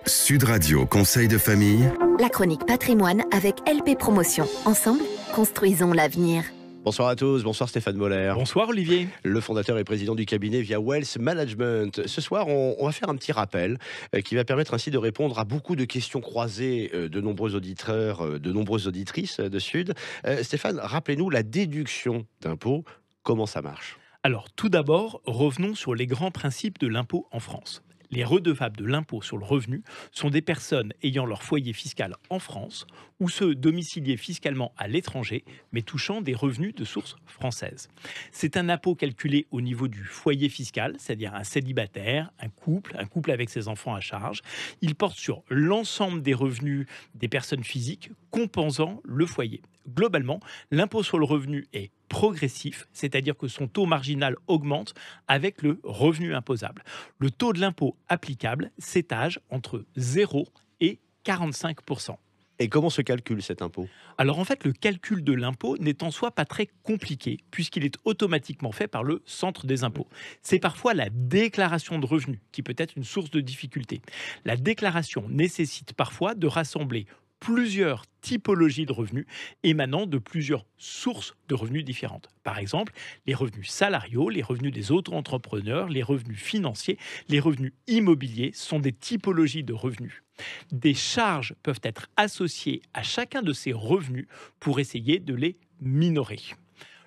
Sud Radio Conseil de famille. La chronique patrimoine avec LP Promotion. Ensemble, construisons l'avenir. Bonsoir à tous, bonsoir Stéphane Moller. Bonsoir Olivier. Le fondateur et président du cabinet Via Wealth Management. Ce soir, on va faire un petit rappel qui va permettre ainsi de répondre à beaucoup de questions croisées de nombreux auditeurs, de nombreuses auditrices de Sud. Stéphane, rappelez-nous la déduction d'impôt, comment ça marche ? Alors tout d'abord, revenons sur les grands principes de l'impôt en France. Les redevables de l'impôt sur le revenu sont des personnes ayant leur foyer fiscal en France ou ceux domiciliés fiscalement à l'étranger, mais touchant des revenus de source française. C'est un impôt calculé au niveau du foyer fiscal, c'est-à-dire un célibataire, un couple avec ses enfants à charge. Il porte sur l'ensemble des revenus des personnes physiques compensant le foyer. Globalement, l'impôt sur le revenu est progressif, c'est-à-dire que son taux marginal augmente avec le revenu imposable. Le taux de l'impôt applicable s'étage entre 0 et 45%. Et comment se calcule cet impôt ? Alors en fait, le calcul de l'impôt n'est en soi pas très compliqué, puisqu'il est automatiquement fait par le centre des impôts. C'est parfois la déclaration de revenus qui peut être une source de difficulté. La déclaration nécessite parfois de rassembler plusieurs typologies de revenus émanant de plusieurs sources de revenus différentes. Par exemple, les revenus salariaux, les revenus des auto-entrepreneurs, les revenus financiers, les revenus immobiliers sont des typologies de revenus. Des charges peuvent être associées à chacun de ces revenus pour essayer de les minorer.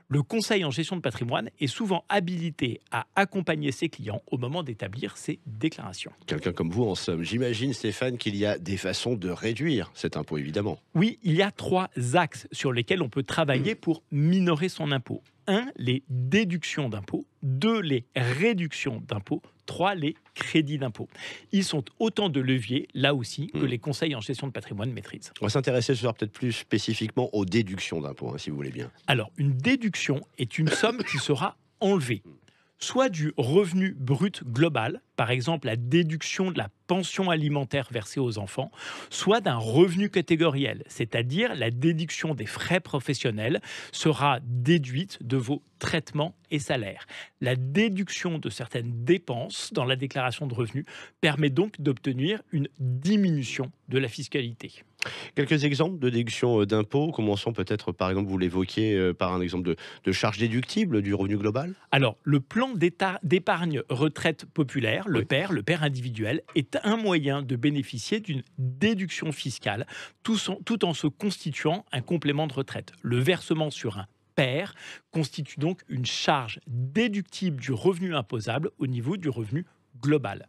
Le conseil en gestion de patrimoine est souvent habilité à accompagner ses clients au moment d'établir ses déclarations. Quelqu'un comme vous, en somme. J'imagine, Stéphane, qu'il y a des façons de réduire cet impôt, évidemment. Oui, il y a 3 axes sur lesquels on peut travailler pour minorer son impôt. 1, les déductions d'impôt. 2, les réductions d'impôt. 3, les crédits d'impôt. Ils sont autant de leviers, là aussi, que les conseils en gestion de patrimoine maîtrisent. On va s'intéresser ce soir peut-être plus spécifiquement aux déductions d'impôt, si vous voulez bien. Alors, une déduction est une somme qui sera enlevée, soit du revenu brut global, par exemple la déduction de la pension alimentaire versée aux enfants, soit d'un revenu catégoriel, c'est-à-dire la déduction des frais professionnels sera déduite de vos traitements et salaires. La déduction de certaines dépenses dans la déclaration de revenus permet donc d'obtenir une diminution de la fiscalité. Quelques exemples de déduction d'impôt. Commençons peut-être, par exemple, vous l'évoquiez par un exemple de charge déductible du revenu global. Alors, le plan d'épargne retraite populaire, le PER individuel, est un moyen de bénéficier d'une déduction fiscale tout en se constituant un complément de retraite. Le versement sur un PER constitue donc une charge déductible du revenu imposable au niveau du revenu global.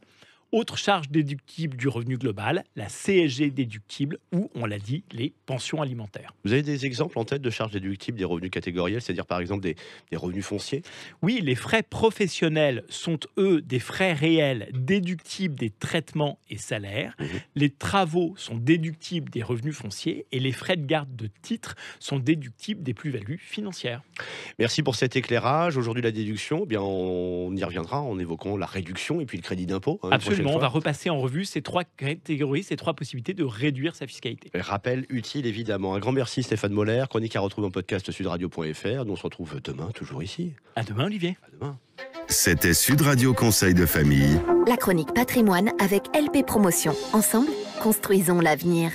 Autre charge déductible du revenu global, la CSG déductible ou, on l'a dit, les pensions alimentaires. Vous avez des exemples en tête de charges déductibles des revenus catégoriels, c'est-à-dire par exemple des revenus fonciers ? Oui, les frais professionnels sont, eux, des frais réels déductibles des traitements et salaires. Les travaux sont déductibles des revenus fonciers et les frais de garde de titres sont déductibles des plus-values financières. Merci pour cet éclairage. Aujourd'hui, la déduction, eh bien, on y reviendra en évoquant la réduction et puis le crédit d'impôt. Absolument, on va repasser en revue ces 3 catégories, ces 3 possibilités de réduire sa fiscalité. Rappel utile, évidemment. Un grand merci Stéphane Moller, chronique à retrouver en podcast sudradio.fr. Nous on se retrouve demain, toujours ici. À demain Olivier. À demain. C'était Sud Radio Conseil de famille. La chronique patrimoine avec LP Promotion. Ensemble, construisons l'avenir.